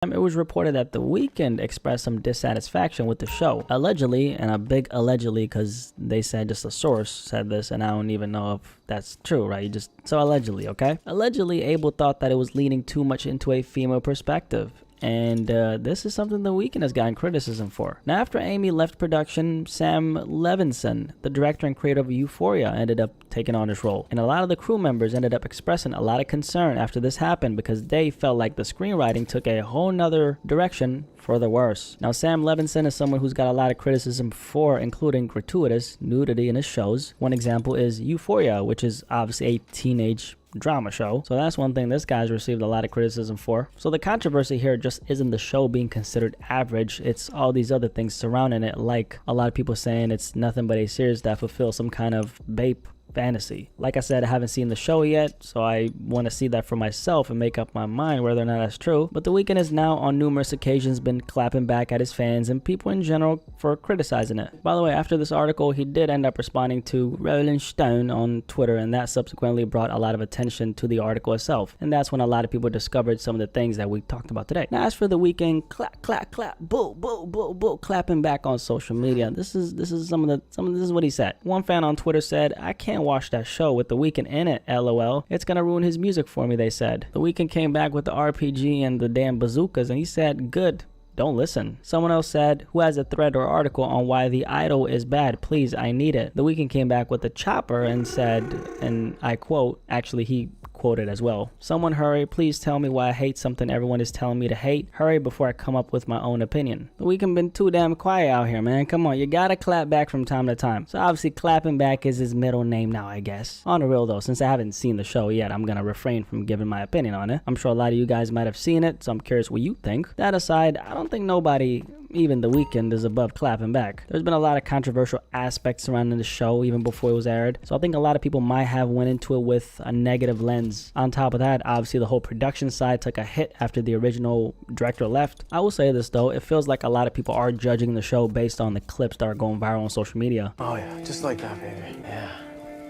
It was reported that The Weeknd expressed some dissatisfaction with the show. Allegedly, and a big allegedly because they said just a source said this, and I don't even know if that's true, right? So allegedly, okay? Allegedly, Abel thought that it was leaning too much into a female perspective. And this is something The Weeknd has gotten criticism for. Now, after Amy left production, Sam Levinson, the director and creator of Euphoria, ended up taking on this role. And a lot of the crew members ended up expressing a lot of concern after this happened because they felt like the screenwriting took a whole nother direction for the worse. Now, Sam Levinson is someone who's got a lot of criticism for including gratuitous nudity in his shows. One example is Euphoria, which is obviously a teenage drama show. So that's one thing this guy's received a lot of criticism for. So the controversy here just isn't the show being considered average, it's all these other things surrounding it, like a lot of people saying it's nothing but a series that fulfills some kind of bape fantasy. Like I said, I haven't seen the show yet, so I want to see that for myself and make up my mind whether or not that's true. But The Weeknd has now on numerous occasions been clapping back at his fans and people in general for criticizing it. By the way, after this article, he did end up responding to Rolling Stone on Twitter, and that subsequently brought a lot of attention to the article itself. And that's when a lot of people discovered some of the things that we talked about today. Now, as for The Weeknd, clap, clap, clap, boo, boo, boo, boo, clapping back on social media. This is what he said. One fan on Twitter said, "I can't watch that show with The Weeknd in it, lol. It's gonna ruin his music for me," they said. The Weeknd came back with the RPG and the damn bazookas, and he said, "Good. Don't listen." Someone else said, "Who has a thread or article on why The Idol is bad? Please, I need it." The Weeknd came back with the chopper and said, and I quote, actually he quoted as well, "Someone hurry, please tell me why I hate something everyone is telling me to hate. Hurry before I come up with my own opinion." The Weeknd been too damn quiet out here, man. Come on, you gotta clap back from time to time. So obviously clapping back is his middle name now, I guess. On the real though, since I haven't seen the show yet, I'm gonna refrain from giving my opinion on it. I'm sure a lot of you guys might have seen it, so I'm curious what you think. That aside, I don't think nobody, even The Weeknd, is above clapping back. There's been a lot of controversial aspects surrounding the show even before it was aired, so I think a lot of people might have went into it with a negative lens. On top of that, obviously the whole production side took a hit after the original director left. I will say this though, it feels like a lot of people are judging the show based on the clips that are going viral on social media. Oh yeah, just like that, baby. Yeah.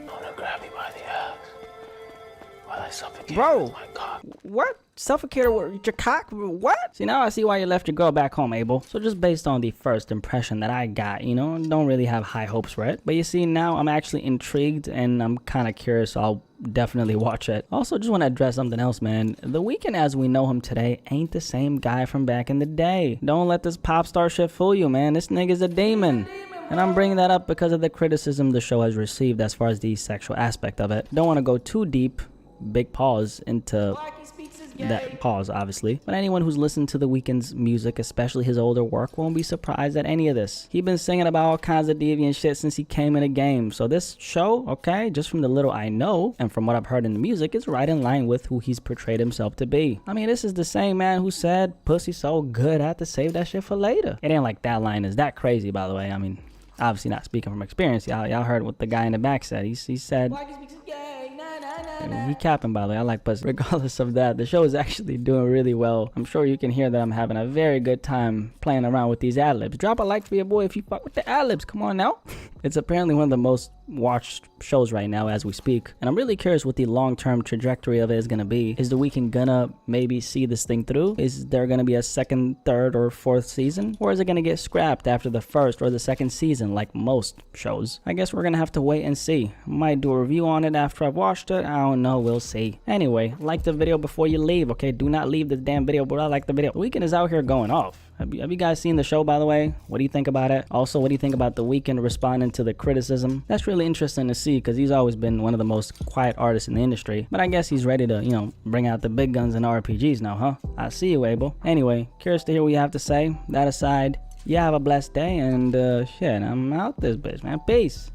I wanna grab you by the ass while I suffocate with my cock. What? Suffocator with your cock? What? See, now I see why you left your girl back home, Abel. So just based on the first impression that I got, you know, don't really have high hopes for it. But you see, now I'm actually intrigued and I'm kind of curious, so I'll definitely watch it. Also, just want to address something else, man. The Weeknd as we know him today ain't the same guy from back in the day. Don't let this pop star shit fool you, man. This nigga's a demon. And I'm bringing that up because of the criticism the show has received as far as the sexual aspect of it. Don't want to go too deep, big pause, into that pause obviously, but anyone who's listened to The Weeknd's music, especially his older work, won't be surprised at any of this. He's been singing about all kinds of deviant shit since he came in the game, so this show, okay, just from the little I know and from what I've heard in the music, is right in line with who he's portrayed himself to be. I mean, this is the same man who said pussy so good I had to save that shit for later. It ain't like that line is that crazy, by the way. I mean, obviously not speaking from experience. Y'all heard what the guy in the back said. He said, he capping, by the way. I like pussy. Regardless of that, the show is actually doing really well. I'm sure you can hear that I'm having a very good time playing around with these ad-libs. Drop a like for your boy if you fuck with the ad-libs. Come on now. It's apparently one of the most watched shows right now as we speak, and I'm really curious what the long-term trajectory of it is gonna be. Is The Weeknd gonna maybe see this thing through? Is there gonna be a second, third, or fourth season? Or is it gonna get scrapped after the first or the second season like most shows? I guess we're gonna have to wait and see. Might do a review on it after I've watched it. I don't know, we'll see. Anyway, like the video before you leave, okay? Do not leave this damn video, but I like the video. The Weeknd is out here going off. Have you guys seen the show, by the way? What do you think about it? Also, what do you think about The Weeknd responding to the criticism? That's really interesting to see because he's always been one of the most quiet artists in the industry. But I guess he's ready to, you know, bring out the big guns in RPGs now, huh? I see you, Abel. Anyway, curious to hear what you have to say. That aside, you have a blessed day and shit, I'm out this bitch, man. Peace.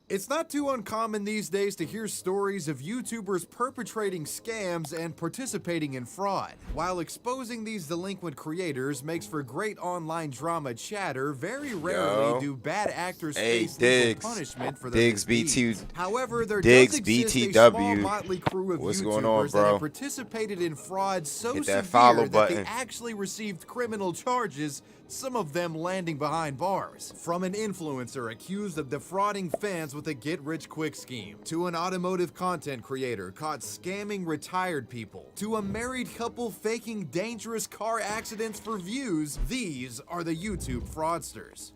It's not too uncommon these days to hear stories of YouTubers perpetrating scams and participating in fraud. While exposing these delinquent creators makes for great online drama chatter, very rarely do bad actors face legal punishment for their misdeeds. However, there does exist a small motley crew of YouTubers that have participated in fraud so severe that they actually received criminal charges, some of them landing behind bars. From an influencer accused of defrauding fans with a get-rich-quick scheme, to an automotive content creator caught scamming retired people, to a married couple faking dangerous car accidents for views, these are the YouTube fraudsters.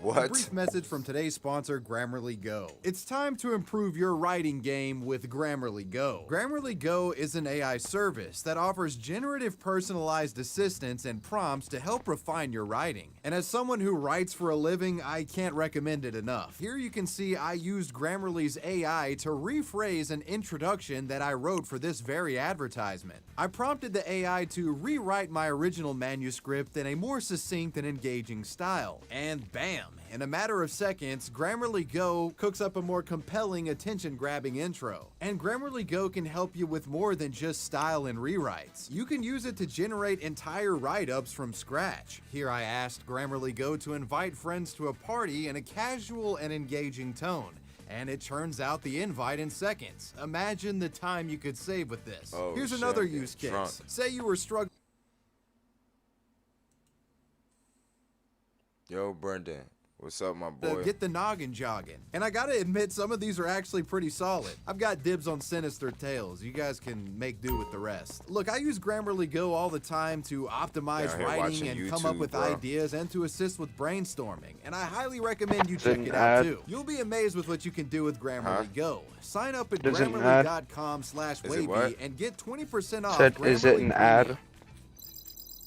A brief message from today's sponsor, Grammarly Go. It's time to improve your writing game with Grammarly Go. Grammarly Go is an AI service that offers generative personalized assistance and prompts to help refine your writing. And as someone who writes for a living, I can't recommend it enough. Here you can see I used Grammarly's AI to rephrase an introduction that I wrote for this very advertisement. I prompted the AI to rewrite my original manuscript in a more succinct and engaging style. And bam! In a matter of seconds, Grammarly Go cooks up a more compelling, attention-grabbing intro. And Grammarly Go can help you with more than just style and rewrites. You can use it to generate entire write-ups from scratch. Here I asked Grammarly Go to invite friends to a party in a casual and engaging tone. And it turns out the invite in seconds. Imagine the time you could save with this. Here's another use case. Say you were struggling. Yo, Brendan. What's up, my boy? Get the noggin jogging. And I gotta admit, some of these are actually pretty solid. I've got dibs on Sinister Tales. You guys can make do with the rest. Look, I use Grammarly Go all the time to optimize writing and come up with ideas and to assist with brainstorming. And I highly recommend you check it out too. You'll be amazed with what you can do with Grammarly Go. Sign up at Grammarly.com/wavy and get 20% off. Is it an ad?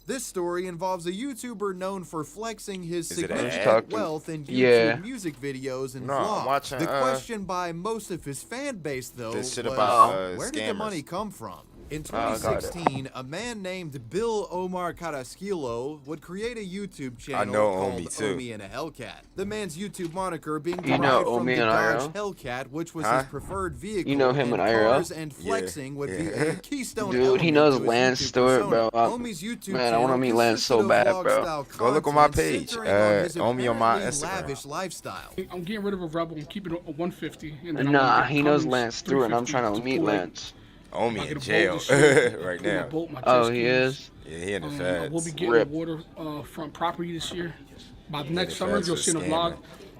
This story involves a YouTuber known for flexing his significant wealth in YouTube music videos and vlogs. The question by most of his fan base, though, was where did the money come from? In 2016, a man named Bill Omar Carrasquillo would create a YouTube channel called Omi and a Hellcat. The man's YouTube moniker being derived from the Dodge Hellcat, which was his preferred vehicle. You know him in cars and flexing would be a keystone Dude, he knows Lance Stewart, bro. Man, I want to meet Lance so bad, bro. Go look on my page. Omi on my Instagram. Lifestyle. I'm getting rid of a Rebel and keeping it 150. Nah, he knows Lance Stewart, and I'm trying to meet Lance. Omi in jail right now. Oh, he is? Yeah, he in the feds. We'll be getting waterfront property this year. By the next summer, you'll see in a vlog.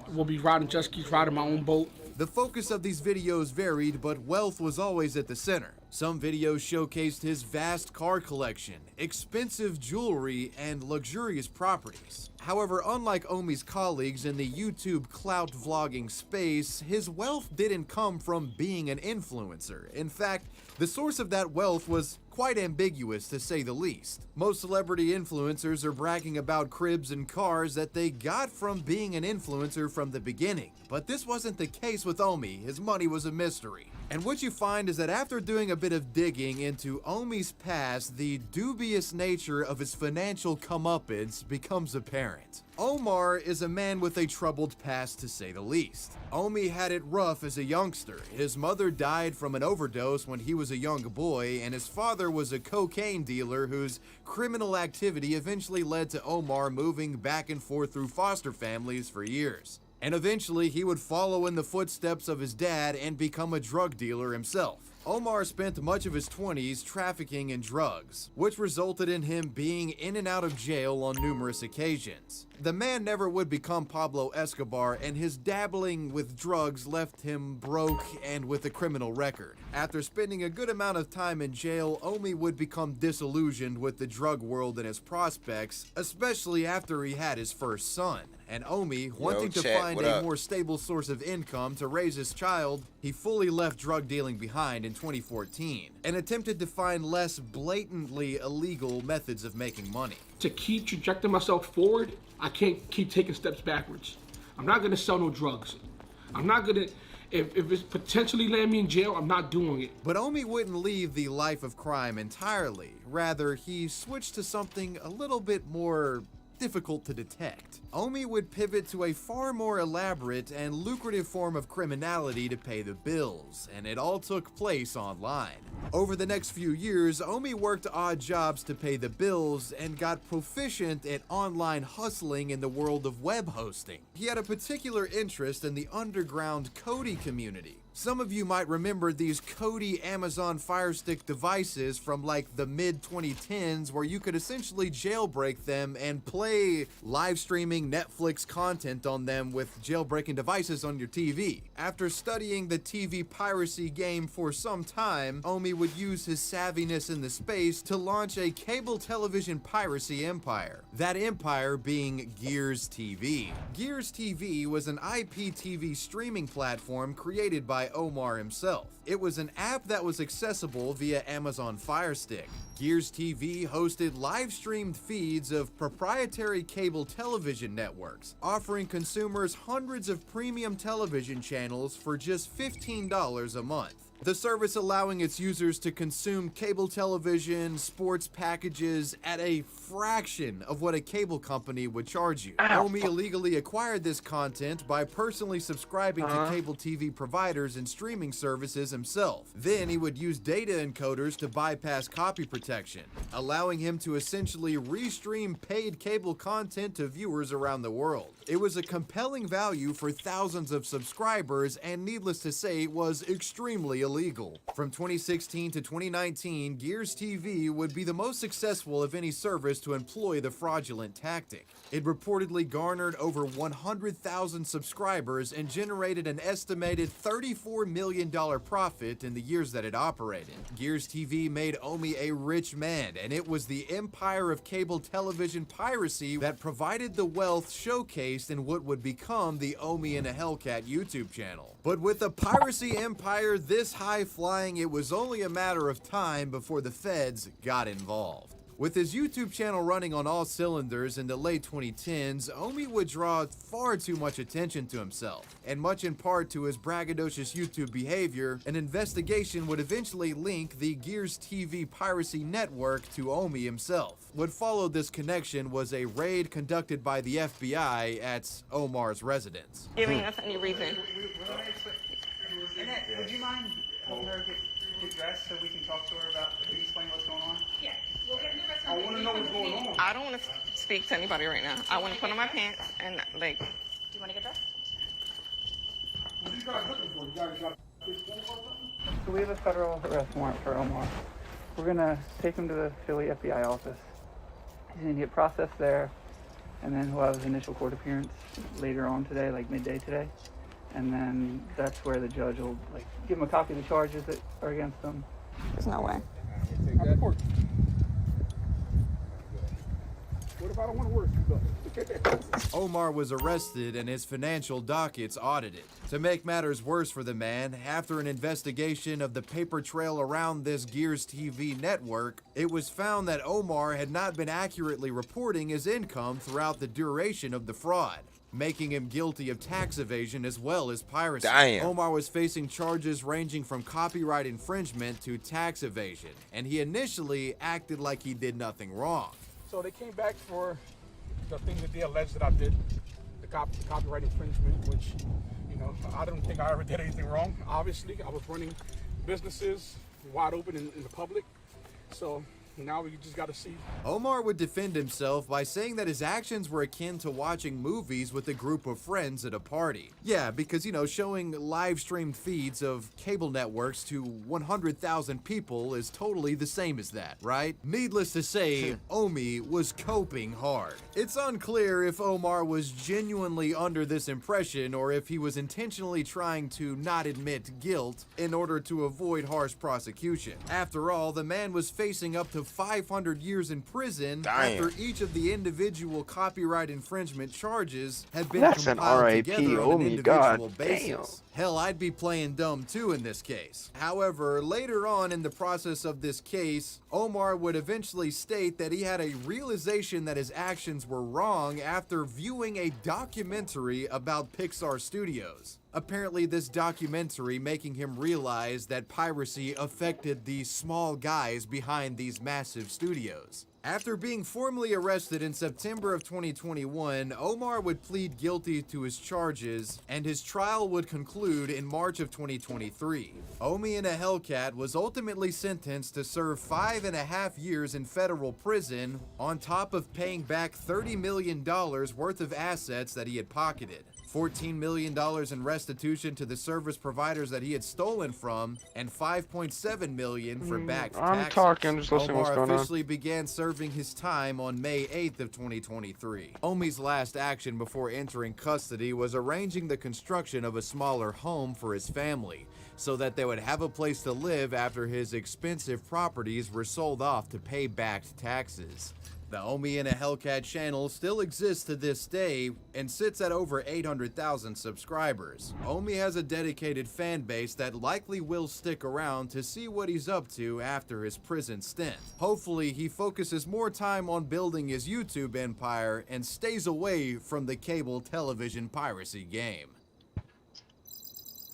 We'll be riding jet skis, riding my own boat. The focus of these videos varied, but wealth was always at the center. Some videos showcased his vast car collection, expensive jewelry, and luxurious properties. However, unlike Omi's colleagues in the YouTube clout vlogging space, his wealth didn't come from being an influencer. In fact, the source of that wealth was quite ambiguous, to say the least. Most celebrity influencers are bragging about cribs and cars that they got from being an influencer from the beginning. But this wasn't the case with Omi. His money was a mystery. And what you find is that after doing a bit of digging into Omi's past, the dubious nature of his financial comeuppance becomes apparent. Omar is a man with a troubled past, to say the least. Omi had it rough as a youngster. His mother died from an overdose when he was a young boy, and his father was a cocaine dealer whose criminal activity eventually led to Omar moving back and forth through foster families for years. And eventually he would follow in the footsteps of his dad and become a drug dealer himself. Omar spent much of his 20s trafficking in drugs, which resulted in him being in and out of jail on numerous occasions. The man never would become Pablo Escobar, and his dabbling with drugs left him broke and with a criminal record. After spending a good amount of time in jail, Omi would become disillusioned with the drug world and his prospects, especially after he had his first son. And Omi, wanting to find a more stable source of income to raise his child, he fully left drug dealing behind in 2014 and attempted to find less blatantly illegal methods of making money. To keep trajecting myself forward, I can't keep taking steps backwards. I'm not gonna sell no drugs. I'm not gonna, if it's potentially land me in jail, I'm not doing it. But Omi wouldn't leave the life of crime entirely. Rather, he switched to something a little bit more difficult to detect. Omi would pivot to a far more elaborate and lucrative form of criminality to pay the bills, and it all took place online. Over the next few years, Omi worked odd jobs to pay the bills and got proficient at online hustling in the world of web hosting. He had a particular interest in the underground Kodi community. Some of you might remember these Kodi Amazon Fire Stick devices from like the mid-2010s where you could essentially jailbreak them and play live streaming Netflix content on them with jailbreaking devices on your TV. After studying the TV piracy game for some time, Omi would use his savviness in the space to launch a cable television piracy empire. That empire being Gears TV. Gears TV was an IPTV streaming platform created by Omar himself. It was an app that was accessible via Amazon Fire Stick. Gears TV hosted live-streamed feeds of proprietary cable television networks, offering consumers hundreds of premium television channels for just $15 a month. The service allowing its users to consume cable television, sports packages at a fraction of what a cable company would charge you. Omi illegally acquired this content by personally subscribing to cable TV providers and streaming services himself. Then he would use data encoders to bypass copy protection, allowing him to essentially restream paid cable content to viewers around the world. It was a compelling value for thousands of subscribers and, needless to say, was extremely illegal. From 2016 to 2019, Gears TV would be the most successful of any service to employ the fraudulent tactic. It reportedly garnered over 100,000 subscribers and generated an estimated $34 million profit in the years that it operated. Gears TV made Omi a rich man, and it was the empire of cable television piracy that provided the wealth showcased in what would become the Omi and a Hellcat YouTube channel. But with a piracy empire this high-flying, it was only a matter of time before the feds got involved. With his YouTube channel running on all cylinders in the late 2010s, Omi would draw far too much attention to himself, and much in part to his braggadocious YouTube behavior, an investigation would eventually link the Gears TV piracy network to Omi himself. What followed this connection was a raid conducted by the FBI at Omar's residence. Giving us any reason. Annette, would you mind helping her get dressed so we can talk to her about explain what's going on? Yeah. We'll get the rest I want to know what's going on. I don't want to speak to anybody right now. I want to put on my pants and like. Do you want to get dressed? What are you guys looking for? You guys got this phone or something? So we have a federal arrest warrant for Omar. We're gonna take him to the Philly FBI office. He's gonna get processed there, and then he'll have his initial court appearance later on today, like midday today. And then that's where the judge will like give him a copy of the charges that are against him. There's no way. What if I don't want to work? Omar was arrested and his financial dockets audited. To make matters worse for the man, after an investigation of the paper trail around this Gears TV network, it was found that Omar had not been accurately reporting his income throughout the duration of the fraud, making him guilty of tax evasion as well as piracy. Damn. Omar was facing charges ranging from copyright infringement to tax evasion, and he initially acted like he did nothing wrong. So they came back for the things that they alleged that I did, the copyright infringement, which, you know, I don't think I ever did anything wrong. Obviously, I was running businesses wide open in the public, so now we just got to see. Omar would defend himself by saying that his actions were akin to watching movies with a group of friends at a party. Yeah, because, you know, showing live streamed feeds of cable networks to 100,000 people is totally the same as that, right? Needless to say, Omi was coping hard. It's unclear if Omar was genuinely under this impression or if he was intentionally trying to not admit guilt in order to avoid harsh prosecution. After all, the man was facing up to 500 years in prison after each of the individual copyright infringement charges had been compiled together on an individual basis. Hell, I'd be playing dumb too in this case. However, later on in the process of this case, Omar would eventually state that he had a realization that his actions were wrong after viewing a documentary about Pixar Studios. Apparently, this documentary making him realize that piracy affected the small guys behind these massive studios. After being formally arrested in September of 2021, Omar would plead guilty to his charges, and his trial would conclude in March of 2023. Omi and a Hellcat was ultimately sentenced to serve 5.5 years in federal prison, on top of paying back $30 million worth of assets that he had pocketed. $14 million in restitution to the service providers that he had stolen from, and $5.7 million for back taxes. I'm talking, just listening what's going on. Omar officially began serving his time on May 8th of 2023. Omi's last action before entering custody was arranging the construction of a smaller home for his family, so that they would have a place to live after his expensive properties were sold off to pay back taxes. The Omi and a Hellcat channel still exists to this day and sits at over 800,000 subscribers. Omi has a dedicated fan base that likely will stick around to see what he's up to after his prison stint. Hopefully, he focuses more time on building his YouTube empire and stays away from the cable television piracy game.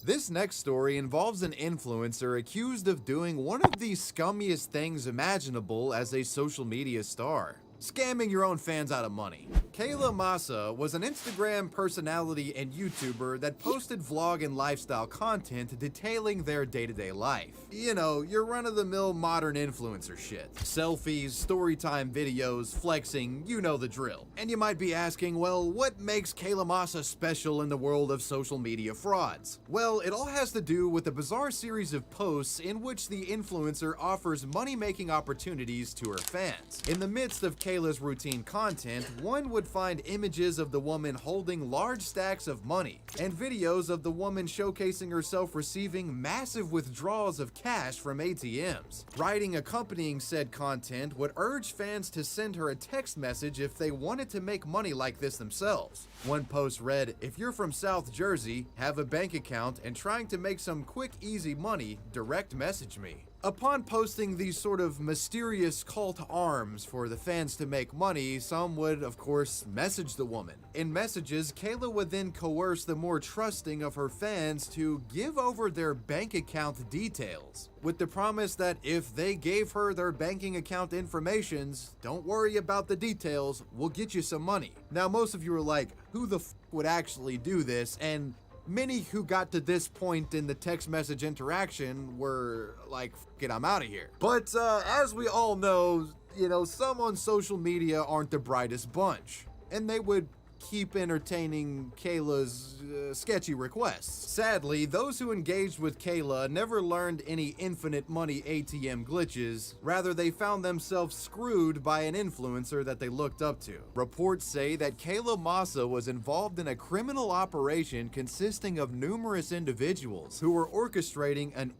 This next story involves an influencer accused of doing one of the scummiest things imaginable as a social media star: scamming your own fans out of money. Kayla Massa was an Instagram personality and YouTuber that posted vlog and lifestyle content detailing their day-to-day life. You know, your run-of-the-mill modern influencer shit. Selfies, storytime videos, flexing, you know the drill. And you might be asking, well, what makes Kayla Massa special in the world of social media frauds? Well, it all has to do with a bizarre series of posts in which the influencer offers money-making opportunities to her fans. In the midst of Kayla's routine content, one would find images of the woman holding large stacks of money, and videos of the woman showcasing herself receiving massive withdrawals of cash from ATMs. Writing accompanying said content would urge fans to send her a text message if they wanted to make money like this themselves. One post read, "If you're from South Jersey, have a bank account, and trying to make some quick, easy money, direct message me." Upon posting these sort of mysterious call to arms for the fans to make money, some would, of course, message the woman. In messages, Kayla would then coerce the more trusting of her fans to give over their bank account details, with the promise that if they gave her their banking account informations, don't worry about the details, we'll get you some money. Now, most of you are like, who the f would actually do this? And many who got to this point in the text message interaction were like, f it, I'm out of here. But as we all know, you know, some on social media aren't the brightest bunch, and they would keep entertaining Kayla's sketchy requests. Sadly, those who engaged with Kayla never learned any infinite money ATM glitches. Rather, they found themselves screwed by an influencer that they looked up to. Reports say that Kayla Massa was involved in a criminal operation consisting of numerous individuals who were orchestrating an...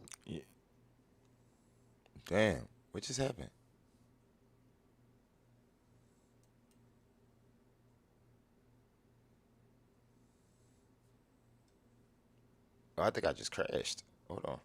Damn, what just happened? Oh, I think I just crashed. Hold on.